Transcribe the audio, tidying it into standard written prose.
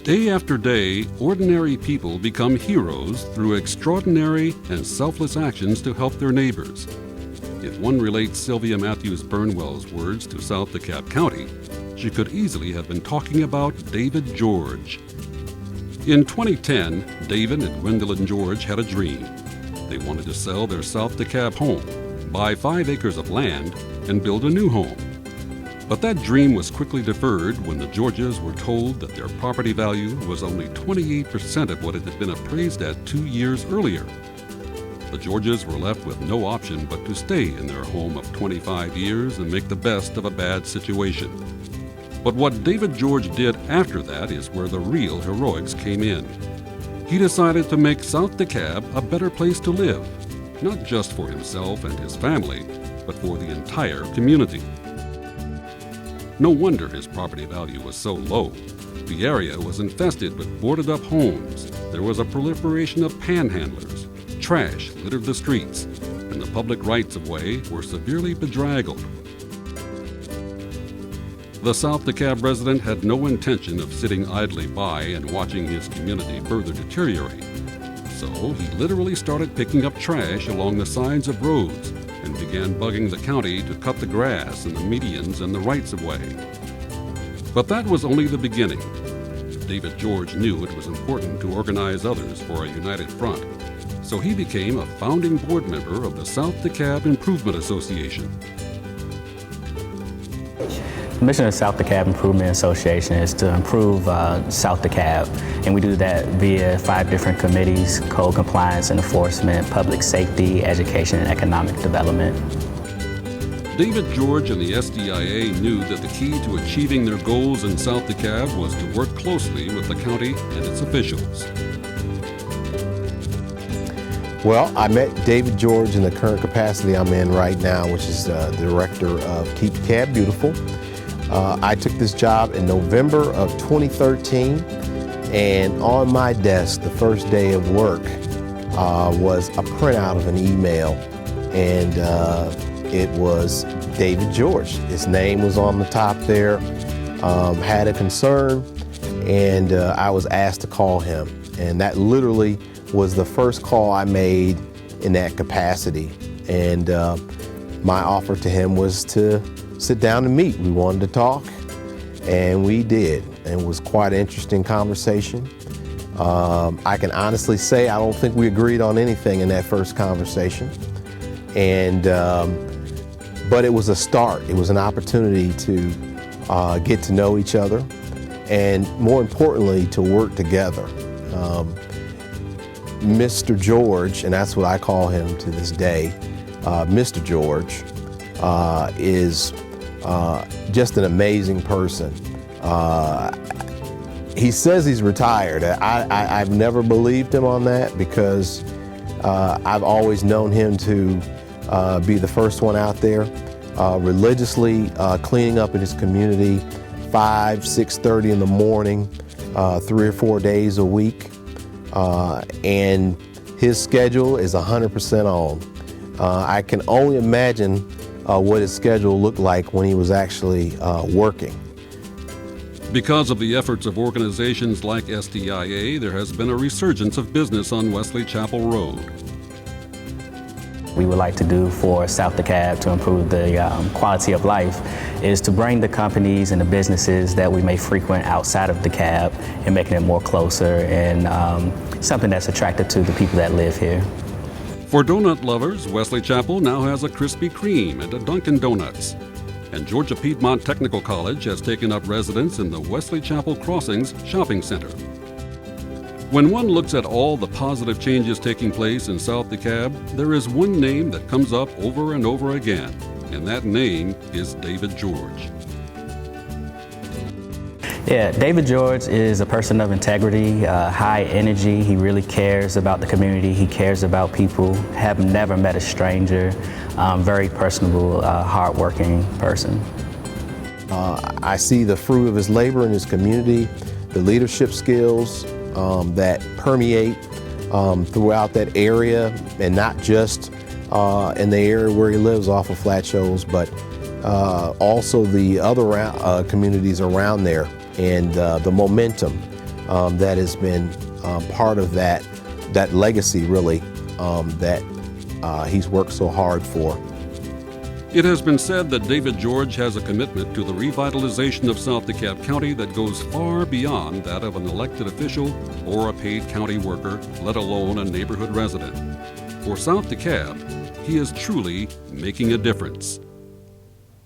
Day after day, ordinary people become heroes through extraordinary and selfless actions to help their neighbors. If one relates Sylvia Matthews Burnwell's words to South DeKalb County, she could easily have been talking about David George. In 2010, David and Gwendolyn George had a dream. They wanted to sell their South DeKalb home, buy 5 acres of land, and build a new home. But that dream was quickly deferred when the Georges were told that their property value was only 28% of what it had been appraised at 2 years earlier. The Georges were left with no option but to stay in their home of 25 years and make the best of a bad situation. But what David George did after that is where the real heroics came in. He decided to make South DeKalb a better place to live, not just for himself and his family, but for the entire community. No wonder his property value was so low. The area was infested with boarded-up homes. There was a proliferation of panhandlers. Trash littered the streets, and the public rights-of-way were severely bedraggled. The South DeKalb resident had no intention of sitting idly by and watching his community further deteriorate. So he literally started picking up trash along the sides of roads and began bugging the county to cut the grass and the medians and the rights-of-way. But that was only the beginning. David George knew it was important to organize others for a united front, so he became a founding board member of the South DeKalb Improvement Association. The mission of the South DeKalb Improvement Association is to improve South DeKalb, and we do that via 5 different committees: code compliance and enforcement, public safety, education, and economic development. David George and the SDIA knew that the key to achieving their goals in South DeKalb was to work closely with the county and its officials. Well, I met David George in the current capacity I'm in right now, which is the director of Keep DeKalb Beautiful. I took this job in November of 2013, and on my desk, the first day of work, was a printout of an email, and it was David George. His name was on the top there, had a concern, and I was asked to call him. And that literally was the first call I made in that capacity. And my offer to him was to sit down and meet. We wanted to talk, and we did. And it was quite an interesting conversation. I can honestly say I don't think we agreed on anything in that first conversation. And but it was a start. It was an opportunity to get to know each other, and more importantly, to work together. Mr. George, and that's what I call him to this day, Mr. George, is just an amazing person. He says he's retired. I've never believed him on that, because I've always known him to be the first one out there, religiously cleaning up in his community 6:30 in the morning, 3 or 4 days a week. And his schedule is 100% on. I can only imagine what his schedule looked like when he was actually working. Because of the efforts of organizations like SDIA, there has been a resurgence of business on Wesley Chapel Road. We would like to do for South DeKalb to improve the quality of life is to bring the companies and the businesses that we may frequent outside of DeKalb and making it more closer and something that's attractive to the people that live here. For donut lovers, Wesley Chapel now has a Krispy Kreme and a Dunkin' Donuts. And Georgia Piedmont Technical College has taken up residence in the Wesley Chapel Crossings Shopping Center. When one looks at all the positive changes taking place in South DeKalb, there is one name that comes up over and over again, and that name is David George. Yeah, David George is a person of integrity, high energy. He really cares about the community. He cares about people. Have never met a stranger. Very personable, hardworking person. I see the fruit of his labor in his community, the leadership skills that permeate throughout that area, and not just in the area where he lives off of Flat Shoals, but also the other communities around there, and the momentum that has been part of that legacy, really, that he's worked so hard for. It has been said that David George has a commitment to the revitalization of South DeKalb County that goes far beyond that of an elected official or a paid county worker, let alone a neighborhood resident. For South DeKalb, he is truly making a difference.